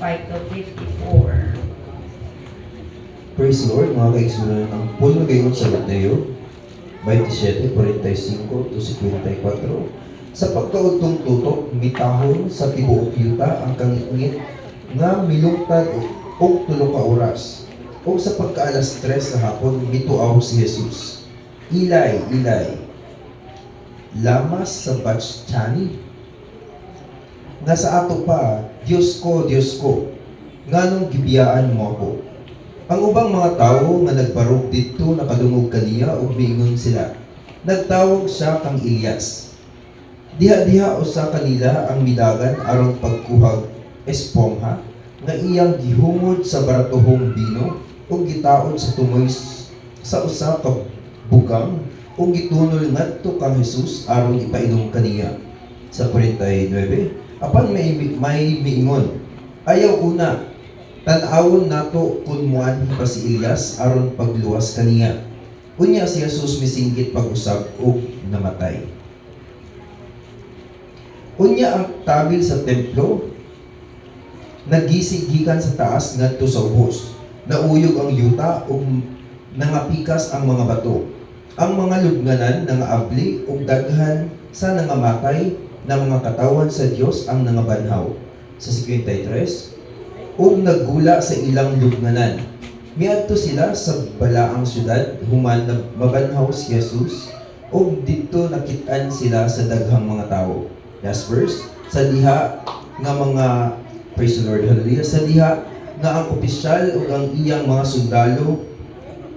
45 to 54. Praise the Lord, mga kaigsunan ng Pulong Gayon sa Mateo 27:45 to 54. Sa pagkaudtong tutok, mitahon sa tibuok yuta ang kangit nga milungtad og 3 ka oras. O sa pagkaalas 3 sa hapon, mituaw si Jesus. Ilay, ilay, lama sabachthani? Nga sa ato pa, Diyos ko, nganong gibiyaan mo ako? Ang ubang mga tao nga nagbarog dito nakadungog kaniya ug miingon sila. Nagtawag siya kang Elias. Diha-diha usa kanila ang midagan aron pagkuhag espongha nga iyang gihungod sa baratuhong bino ug gitaod sa tumoy sa usa ka bugang ug gitunol ngadto kang Jesus aron ipainom kaniya. Sa 49, apan may miingon, ayaw una, tan-awon nato kun muan pa si Elias aron pagluwas kaniya. Unya si Jesus misinggit pag-usab ug namatay. Unya ang tabil sa templo nagisig gikan sa taas ngadto sa ubos. Nauyog ang yuta ug nangapikas ang mga bato. Ang mga lubnganan nangaabli ug daghan sa nangamatay na mga katawan sa Dios ang nangabanhaw. Sa 53, ug naggula sa ilang lubnganan. Miadto sila sa balaang syudad human na mabanhaw si Jesus ug didto nakit-an sila sa daghang mga tawo. Last verse, sa diha nga mga praise the Lord, hallelujah, sa diha nga ang opisyal ug ang iyang mga sundalo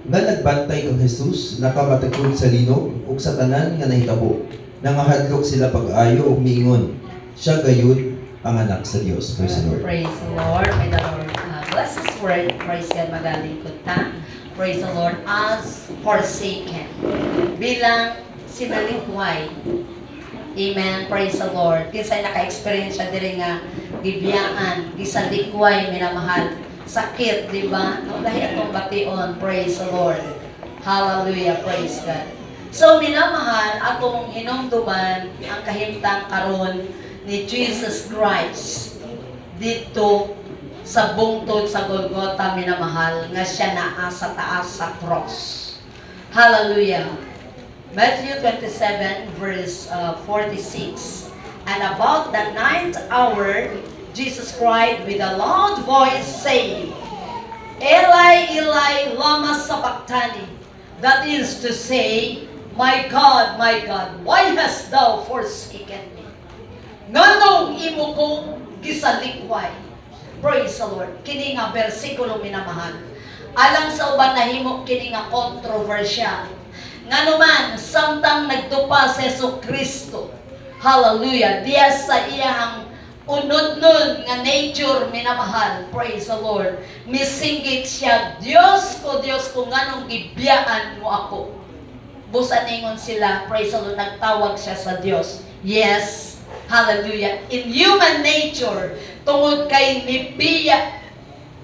nga nagbantay kang Jesus nakamatikod sa linog ug sa tanan nga nahitabo. Nangahadlok sila pag-ayo ug miingon, siya gayud ang anak sa Dios. Praise the Lord. Praise the Lord. May the Lord bless His word. Praise God. Magaling ko ta. Praise the Lord. As forsaken. Bilang sinalikway. Amen. Praise the Lord. Kinsay naka-experience siya diri nga gibiyaan, gisalikway, minamahal. Sakit, di ba? No, dahil atong bation. Praise the Lord. Hallelujah. Praise God. So, minamahal, atong hinumduman ang kahimtang karon ni Jesus Christ dito sa bungtod sa Golgotha, minamahal, nga siya naa sa taas sa cross. Hallelujah. Matthew 27 verse 46. And about the 9th hour, Jesus cried with a loud voice, saying, Eli, Eli, lama sabachthani? That is to say, my God, why hast thou forsaken me? Nganong imo kong gisalikway? Praise the Lord. Kini nga bersikulo minamahal. Alang sa uban nahimo kini nga kontrobersyal. Nganuman samtang nagtupa si Jesucristo. Hallelujah. Diya sa iyang unod-nun nga nature minamahal. Praise the Lord. Misinggit siya, Diyos ko, nganong gibiyaan mo ako? Busa ningon sila, praise the Lord, nagtawag siya sa Diyos. Yes, hallelujah. In human nature, tungod kay nibiya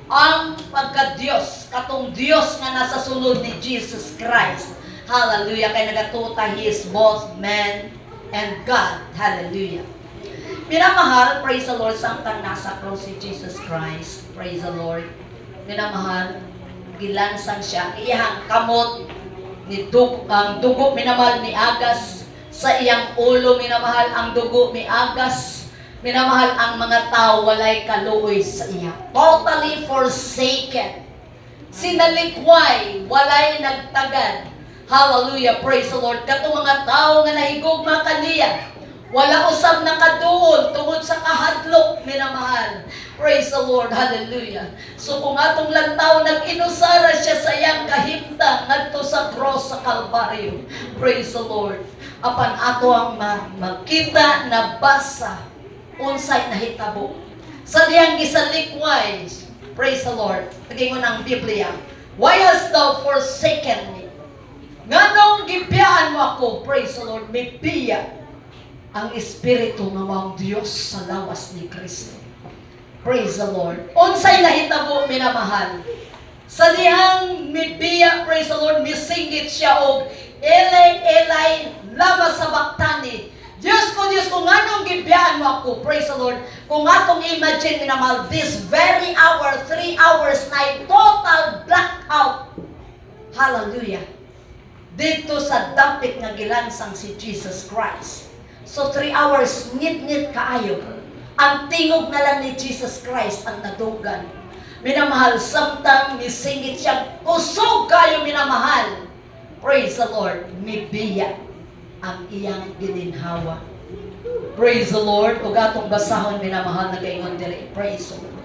ang pagka-Diyos, katong Diyos nga nasa sulod ni Jesus Christ. Hallelujah, kay nagatuta, He is both man and God. Hallelujah. Minamahal, praise the Lord, samtang nasa cross si Jesus Christ. Praise the Lord. Minamahal, gilansang siya, iyang kamot, ang dugo minamahal ni agas sa iyang ulo, minamahal ang dugo ni agas, minamahal ang mga tao walay kaluoy sa iya, totally forsaken, sinalikway, walay nagtagad. Hallelujah, praise the Lord. Katong mga tao nga nahigugma kaniya, wala usab nakaduol tungod sa kahadlok, minamahal. Praise the Lord. Hallelujah. So kung atong lantaw, nag-inusara siya sa iyang kahimtang ngadto sa cross sa Kalbaryo. Praise the Lord. Apan ato ang makita na basa unsay nahitabo. Sa diyang gisalikway, praise the Lord. Pagingon ang Biblia. Why hast thou forsaken me? Nganong gibiyaan mo ako? Praise the Lord. May biya ang Espiritu ng mga Diyos sa lawas ni Kristo. Praise the Lord. Unsay nahitabo, minamahal. Sa dihang mibiya, praise the Lord, misinggit siya og Eli, Eli, lama sabachthani? Diyos ko, nganong gibiyaan mo ako, praise the Lord, kung atong imagine, minamahal, this very hour, 3 hours na total blackout, hallelujah, dito sa dapit nga gilansang si Jesus Christ. So 3 hours, ngit-ngit kaayo. Ang tingog na lang ni Jesus Christ ang nadugan. Minamahal, samtang misingit siya, kusog kayo minamahal. Praise the Lord, mibiya ang iyang gininhawa. Praise the Lord. O gatong basahon minamahal na gayon diri. Praise the Lord.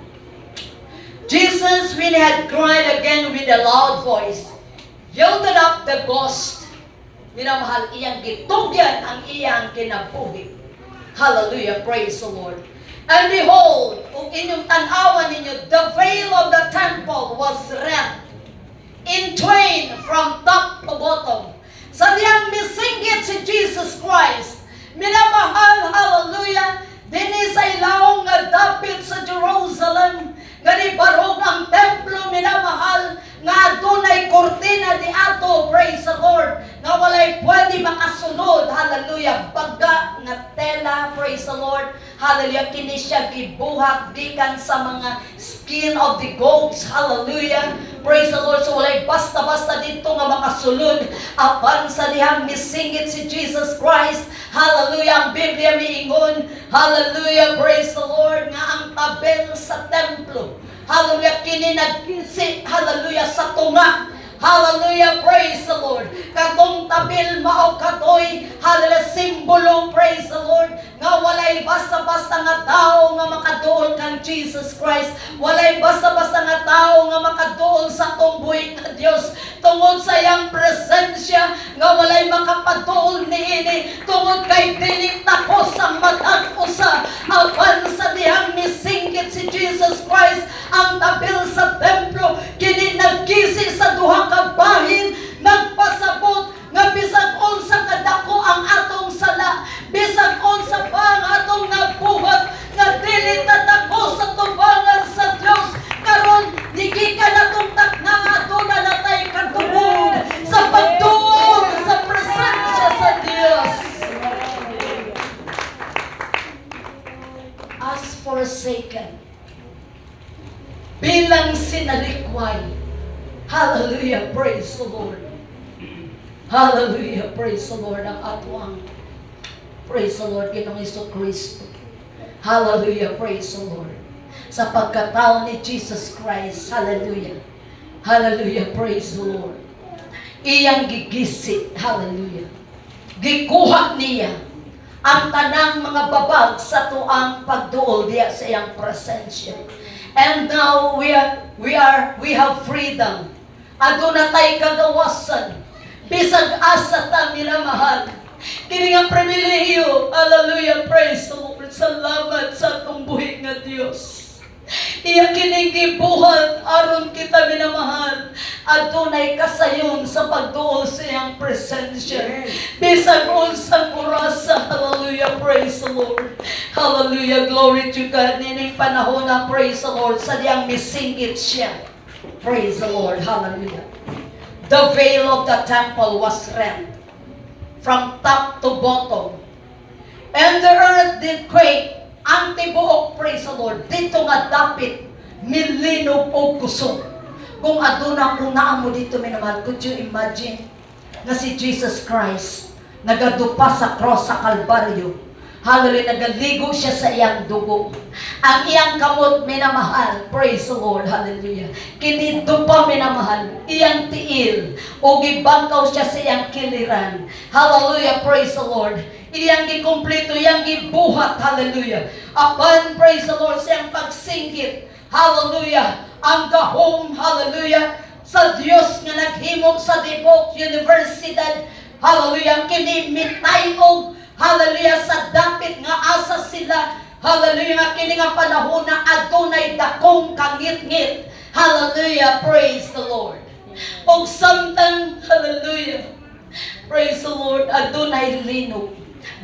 Jesus, when he had cried again with a loud voice, yielded up the ghost. Minamahal, iyang gitugyan ang iyang kinabuhi. Hallelujah. Praise the Lord. And behold, kung inyong tanawan ninyo, the veil of the temple was rent in twain from top to bottom. Sa diyang misinggit si Jesus Christ, minamahal, hallelujah, dinhi sa ilawong nga dapit sa Jerusalem, nga nibarog ang templo, minamahal, nga dunay kortina di ato, praise the Lord, nga walay pwede makasunod, hallelujah, baga nga tela, praise the Lord, hallelujah, kini siya gibuhat gikan sa mga skin of the goats, hallelujah, praise the Lord. So walay basta-basta dito nga makasulod apan sa dihang misingit si Jesus Christ, hallelujah. Ang Biblia miingon, hallelujah, praise the Lord, nga ang tabel sa templo, hallelujah, kini nagkisi, hallelujah, sa tunga. Hallelujah, praise the Lord. Katong tabil mao katoy, hallelujah, simbolo, praise the Lord, nga walay basta-basta nga tao nga makaduol kang Jesus Christ. Walay basta-basta nga tao nga makaduol sa tumbuhi nga Dios tungod sa iyang presensya, nga walay makapaduol niini tungod kay dili tapos ang matag usa apan sa dihang misingkit si Jesus Christ ang tabil sa templo, kini nagkisi sa duha ka bahin, nagpasabot nga bisag unsa kadako ang atong sala, bisag unsa pa ang atong nabuhat, nga dili tatako sa tubangan sa Dios, karon gigikan atong takna aduna natay katubog sa pagtuon sa presensya sa Dios. As forsaken, bilang sinalikway, hallelujah, praise the Lord. Hallelujah, praise the Lord. Ang atuang, praise the Lord, Ginoong Jesucristo. Hallelujah, praise the Lord. Sa pagkatao ni Jesus Christ, hallelujah. Hallelujah, praise the Lord. Iyang gigisi, hallelujah. Gikuha niya ang tanang mga babag sa tuang pagduol diya sa iyang presensya. And now we have freedom. Aduna tay kagawasan. Bisag asa ta minamahal. Kini nga pribilehiyo. Hallelujah, praise the Lord. Salamat sa atong buhi nga Dios. Iya kining gibuhat aron kita minamahal. Adunay kasayon sa pagduol sa iyang presensya. Bisag unsang orasa. Hallelujah, praise the Lord. Hallelujah, glory to God. Nining panahon na praise the Lord. Sa diyang misingit siya. Praise the Lord. Hallelujah. The veil of the temple was rent from top to bottom. And the earth did quake. Ang tibuok, praise the Lord, dito nga dapit, milinog o kusog. Kung aduna kung naamo dito, minamahal, could you imagine na si Jesus Christ nagadupa sa cross sa Kalbaryo? Hallelujah, nagaligo siya sa iyang dugo. Ang iyang kamot, minamahal, praise the Lord, hallelujah. Kinidupa, minamahal, iyang tiil, o gibangkaw siya sa iyang kiliran. Hallelujah, praise the Lord. Iyang gikumpleto, iyang gibuhat, hallelujah. Apan, praise the Lord, siyang pagsinggit, hallelujah. Ang gahom, hallelujah, sa Dios nga naghimog sa Dibok Universidad, hallelujah, kinimitay og, hallelujah, sa dapit nga asa sila, hallelujah, nga kini nga panahon na adunay dakong kangit-ngit, hallelujah, praise the Lord. Og samtang, hallelujah, praise the Lord, adunay linog.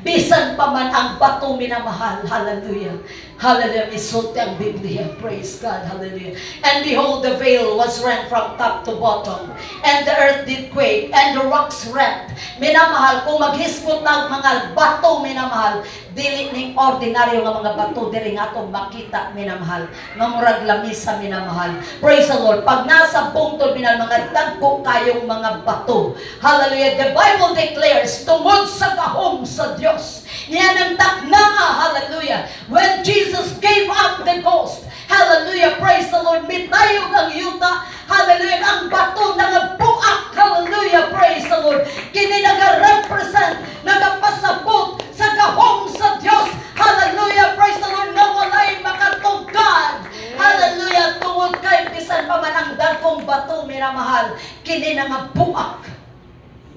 Bisan pa man ang bato minamahal, hallelujah. Hallelujah. Misulti ang Biblia. Praise God. Hallelujah. And behold, the veil was rent from top to bottom. And the earth did quake. And the rocks rent. Minamahal, kung maghiskot ng mga bato, minamahal, dili ning ordinaryo nga mga bato, diri nga itong makita, minamahal. Nga murag lamisa, minamahal. Praise the Lord. Pag nasa bungtod, minamahal, mga dagko kayong mga bato. Hallelujah. The Bible declares, tungod sa gahom sa Diyos. Yan ang takna, hallelujah. When Jesus gave up the ghost, hallelujah, praise the Lord, mitayog ang yuta, hallelujah, ang bato nagabuak, hallelujah, praise the Lord. Kini nagarepresent, nagapasabot sa gahom sa Diyos, hallelujah, praise the Lord, na walay makatugad, hallelujah, tungod kay bisan pa man ang dagkong bato, minamahal, kini nagabuak,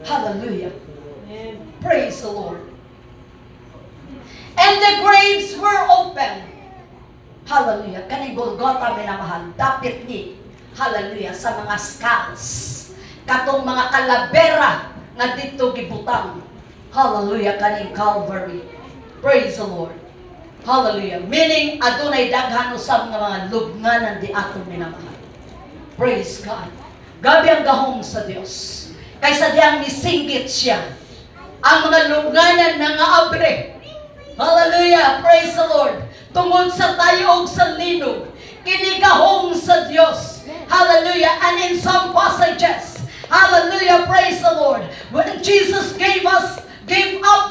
hallelujah, praise the Lord. And the graves were open. Hallelujah. Kaning Golgotha, minamahal. Dapit ni. Hallelujah. Sa mga skulls. Katong mga kalabera nga dito gibutang. Hallelujah. Kaning Calvary. Praise the Lord. Hallelujah. Meaning, adunay daghan usab nga mga lubnganan di ato minamahal. Praise God. Gabi ang gahom sa Dios. Kaysa diyang misinggit siya. Ang mga lubnganan nga abre. Hallelujah! Praise the Lord! Tungod sa tayo og sa linog, kinigahong sa Diyos. Hallelujah! And in some passages, hallelujah! Praise the Lord! When Jesus gave up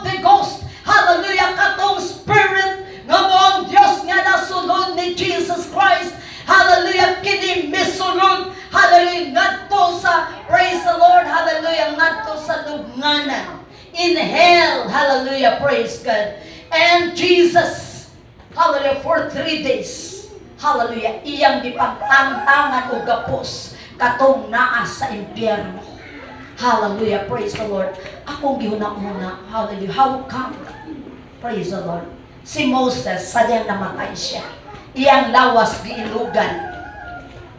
the ghost, hallelujah! Katong spirit nga mo ang Diyos nga nasulod ni Jesus Christ, hallelujah! Kini misulod, hallelujah! Ngadto sa, praise the Lord, hallelujah! Ngadto sa lubnganan. In hell, hallelujah! Praise God! And Jesus, hallelujah, for 3 days, hallelujah, iyang gipagtantangan o gapos katong naa sa impyerno. Hallelujah, praise the Lord. Akong gihuna-una, hallelujah, how come? Praise the Lord. Si Moses, sadyang namatay siya. Iyang lawas giilugan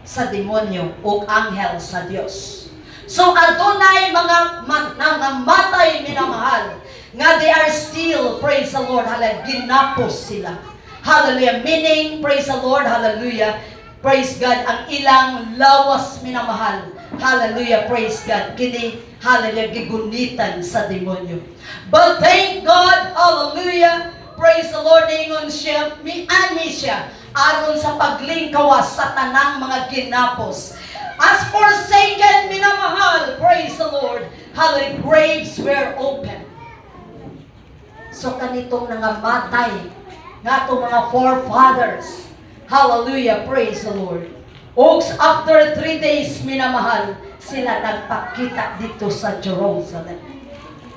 sa demonyo o anghel sa Dios. So adunay mga nangamatay minamahal nga they are still, praise the Lord, hallelujah, ginapos sila. Hallelujah, meaning, praise the Lord, hallelujah, praise God, ang ilang lawas minamahal. Hallelujah, praise God, kini, hallelujah, gigunitan sa demonyo. But thank God, hallelujah, praise the Lord, ningon siya, miani siya, aron sa paglingkawas sa tanang mga ginapos. As forsaken, minamahal, praise the Lord, hallelujah, graves were open. So kanitong nangamatay nga itong mga forefathers. Hallelujah, praise the Lord. O after 3 days, minamahal, sila nagpakita dito sa Jerusalem.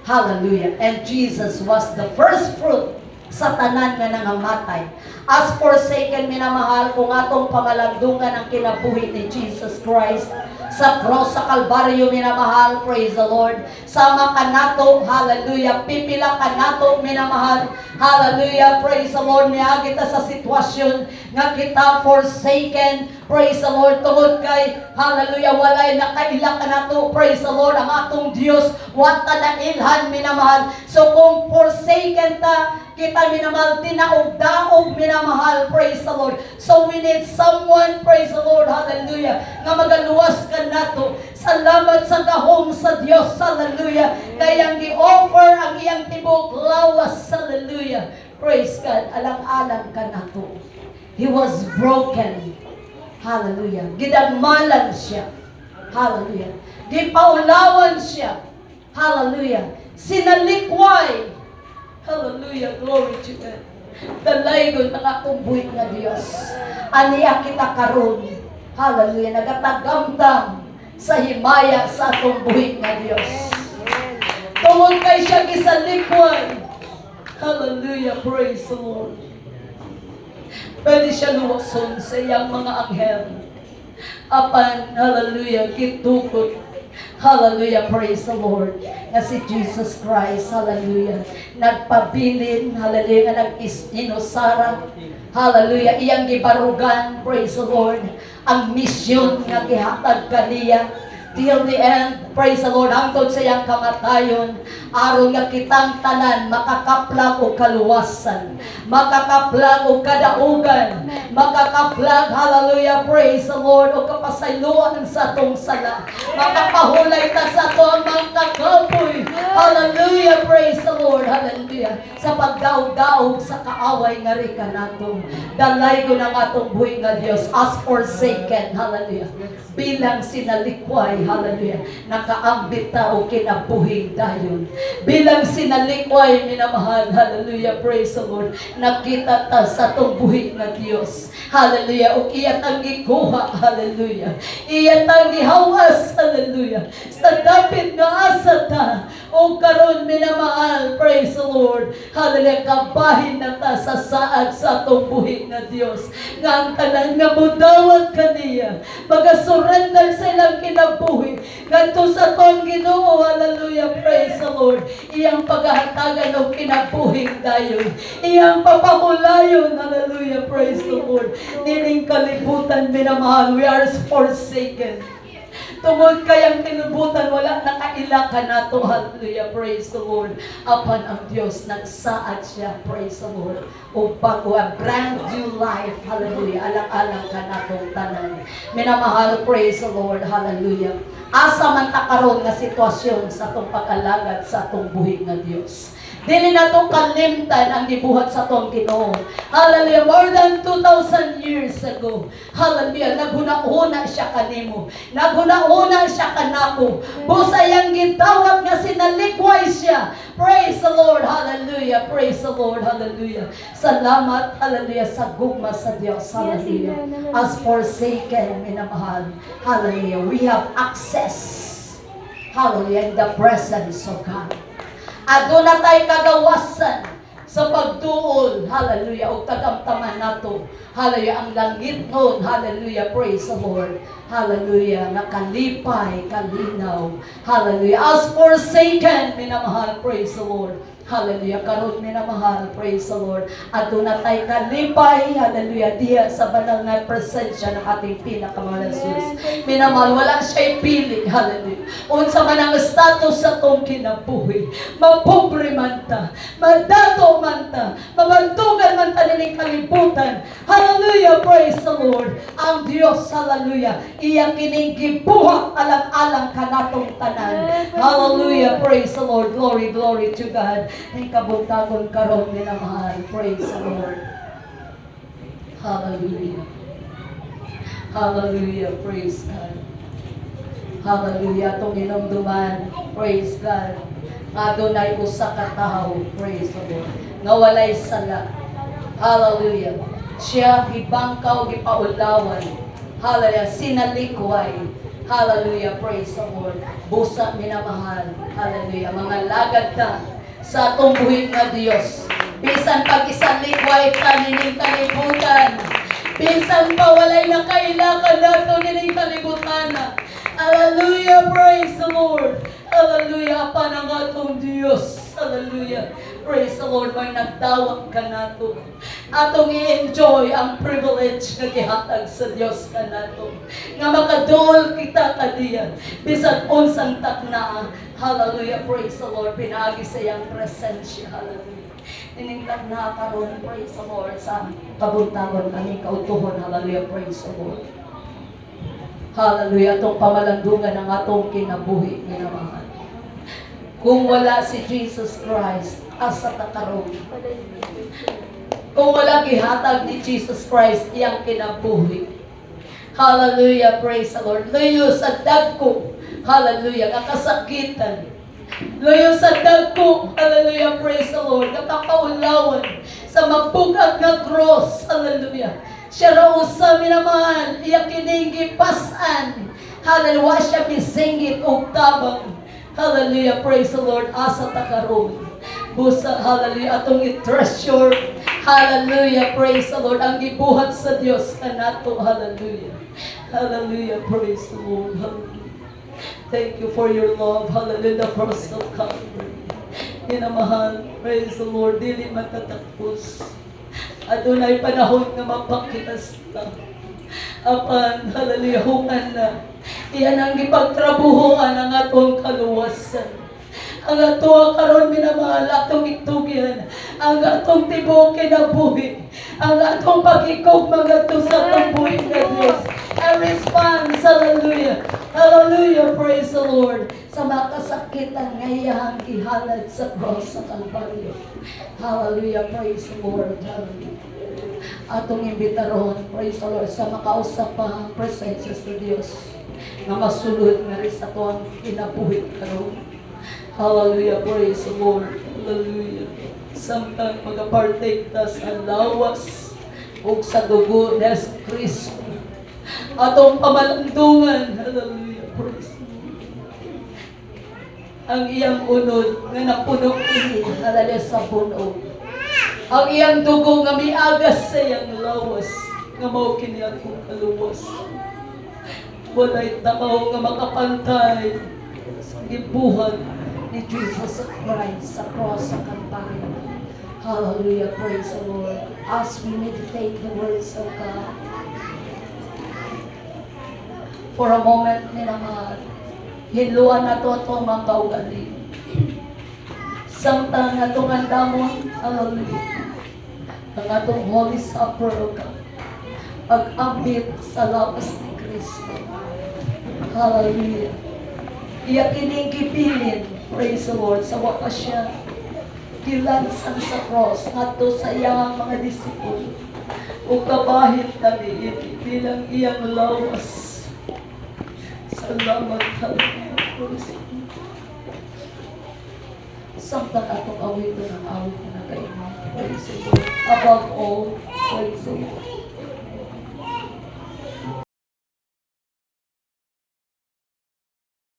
Hallelujah. And Jesus was the first fruit sa tanan nga nangamatay. As forsaken, minamahal, kung atong pamalandungan ang kinabuhi ni Jesus Christ sa cross sa Kalbaryo, minamahal, praise the Lord. Sama ka nato, hallelujah, pipila ka nato, minamahal, hallelujah, praise the Lord. Niya kita sa sitwasyon nga kita forsaken, praise the Lord, tungod kay, hallelujah, walay nakaila ka nato, praise the Lord, ang atong Diyos, wat ka na ilhan, minamahal. So kung forsaken ta, kita minamahal, tinaog-daog, minamahal, praise the Lord. So we need someone, praise the Lord, hallelujah, nga magaluwas ka nato. Salamat sa gahom sa Diyos, hallelujah. Kayang gi-offer ang iyang tibok lawas, hallelujah. Praise God, alang-alang ka nato. He was broken, hallelujah. Gidagmalan siya, hallelujah. Gipaulawan siya, hallelujah. Sinalikway, hallelujah, glory to God. Dalaygon ng akong buhit nga Diyos. Aniya kita karon, hallelujah, nagatagamtam sa himaya sa atong buhit nga Diyos. Tungod kay siya gisalikwan, hallelujah, praise the Lord. Pwede siya luwason sa iyang mga anghel. Apan, hallelujah, gitukot. Hallelujah, praise the Lord. Na si Jesus Christ, hallelujah, nagpabilin, hallelujah, nag-inusara, hallelujah, iyang gibarugan, praise the Lord, ang misyon nga gihatag kaniya, till the end. Praise the Lord. Hangtod sa iyang kamatayon, aron nga kitang tanan makakaplag o kaluwasan, makakaplag o kadaugan, makakaplag, hallelujah, praise the Lord, o kapasayloan sa atong sala, makapahulay ta sa atong mga kapoy, hallelujah, praise the Lord, hallelujah, sa pagdaog-daog sa kaaway nga rika nato, dalay ko ng atong buhay nga Dios as forsaken, hallelujah, bilang sinalikway, hallelujah, nakaambit ta o kinabuhing dayon. Bilang sinalikway, minamahal, hallelujah, praise the Lord, nakita ta sa itong buhing na Diyos, hallelujah, o iyat ang ikuha, hallelujah, iyat ang ihawas, hallelujah, sa dapit nga asa ta, o karon minamahal, praise the Lord, hallelujah, kabahin na ta sa saad sa itong buhing na Diyos, nga ang tanan nga mudawat kaniya, mag-surrender sa ilang kinabuhi, ngadto sa tong Ginoo, hallelujah, praise the Lord, iyang paghahatagan og kinabuhing dayon, iyang papamulayon, hallelujah, praise the Lord, nining kalibutan minamahal, we are forsaken. Tungod kayang kinubutan, wala nakaila ka nato, hallelujah, praise the Lord. Apan ang Diyos, nagsaad siya, praise the Lord. O bago, a brand new life, hallelujah, alang-alang ka natong tanan. Minamahal, praise the Lord, hallelujah. Asa man takaroon nga sitwasyon sa atong pag-alagad sa atong buhig nga Diyos. Dili na itong kalimtan ang gibuhat sa itong Ginoo. Hallelujah. More than 2,000 years ago. Hallelujah. Naghuna-una siya kanimo. Naghuna-una siya kanako. Busayang gitawag nga sinalikway siya. Praise the Lord. Hallelujah. Praise the Lord. Hallelujah. Salamat. Hallelujah. Sa gugma sa Diyos. Hallelujah. As forsaken, minamahal. Hallelujah. We have access. Hallelujah. In the presence of God. Aduna tay kagawasan sa pagtuol, hallelujah, o tagamtaman nato, hallelujah, ang langit nun, hallelujah, praise the Lord, hallelujah, nakalipay, kalinaw, hallelujah, as forsaken, minamahal, praise the Lord, hallelujah, karon minamahal, praise the Lord, aduna tay kalipay, hallelujah, diya sa banal na presensya ng ating pinakamahal na Jesus, minamahal, wala siya'y pili, hallelujah, unsa man ang status sa tong kinabuhi, mapobre man ta, madato man ta, mabantugan man ta nining kalibutan, hallelujah, praise the Lord, ang Diyos, hallelujah, iya kining gibuhat alang-alang kanatong tanan, hallelujah, praise the Lord, glory, glory to God, ay kabuntagon karon minamahal, praise the Lord, hallelujah, hallelujah, praise God. Hallelujah, itong inumduman, praise God. Adonay usa ka tawo, praise the Lord. Nga walay sala. Hallelujah. Siya gibangkaw, gipaulawan. Hallelujah, sinalikway. Hallelujah, praise the Lord. Busa minamahal. Hallelujah, mga lagad ta sa atong buhig nga Dios. Bisan pag isang likway ta nining kalibutan. Bisan pa walay nakailakan nato nining kalibutan. Hallelujah, praise the Lord. Hallelujah, panangatong Diyos. Hallelujah. Praise the Lord, may nagdawat ka nato. Atong i-enjoy ang privilege na gihatag sa Diyos ka nato. Nga makadol kita kadiyan. Bisan unsang takna. Hallelujah, praise the Lord. Pinagi sa iyang presensya. Hallelujah. Niningtag na karon, praise the Lord, sa kabuntagon kaming kautuhon. Hallelujah, praise the Lord. Hallelujah, itong pamalandungan ng atong kinabuhi, minamahal. Kung wala si Jesus Christ, asa takaroon. Kung wala gihatag ni Jesus Christ, iyang kinabuhi. Hallelujah, praise the Lord. Luyo sa dagko, hallelujah, kakasakitan. Luyo sa dagko, hallelujah, praise the Lord, nakakaulawan sa mabugag na cross, hallelujah. Siya raw sa minamahal, iya kiningi pasan. Hallelujah, siya misingit o tabang. Hallelujah, praise the Lord, asa takaroon. Busa, hallelujah, atong i-treasure. Hallelujah, praise the Lord, ang gibuhat sa Diyos kanato, hallelujah. Hallelujah, praise the Lord, hallelujah. Thank you for your love, hallelujah, the cross of Calvary. Minamahal, praise the Lord, dili matatapos. Adunay panahon nga mapakitas ka. Apan, hallelujah, hungan na. Iyan ang gipagtrabuhuan ang atong kaluwasan. Ang ato karon minamahal atong itugyan, ang atong tibuok kinabuhi, ang atong pag-ikog mga to sa atong buhay na Diyos. A response, hallelujah, hallelujah, praise the Lord, sa mga kasakitan ngayang ihalad sa cross sa Kalbaryo. Hallelujah, praise the Lord, hallelujah. Atong imbitaron, praise the Lord, sa makausap pa ang presensya sa Diyos na masulod nga rin sa tuwang kinabuhi karon. Hallelujah, praise the Lord. Hallelujah. Samtang mag-partake ta sa lawas o sa dugo ni Kristo. Atong pamalandungan. Hallelujah, praise the Lord. Ang iyang unod nga napuno ini, hallelujah, sa puno. Ang iyang dugo nga miagas sa iyang lawas nga mao kini akong kaluwas. Walay tao nga makapantay sa gibuhat ni Jesus Christ sa cross sa Kalbaryo. Hallelujah, praise the Lord. As we meditate the words of God, for a moment, minamahal, hiluan na to itong mga kaugali. Samtang atong andamon, hallelujah, ang atong Holy Supper o God, pag-ambit sa lawas ni Kristo. Hallelujah. Iya kining kipilin, praise the Lord, sa wakas siya kilansan sa cross ngadto sa iyang mga disipulo o kabahin kami bilang iyang lawas. Salamat, hallelujah, praise the Lord. Samtang atong awit ng awit na nagaimang, praise the Lord. Above all, praise the Lord.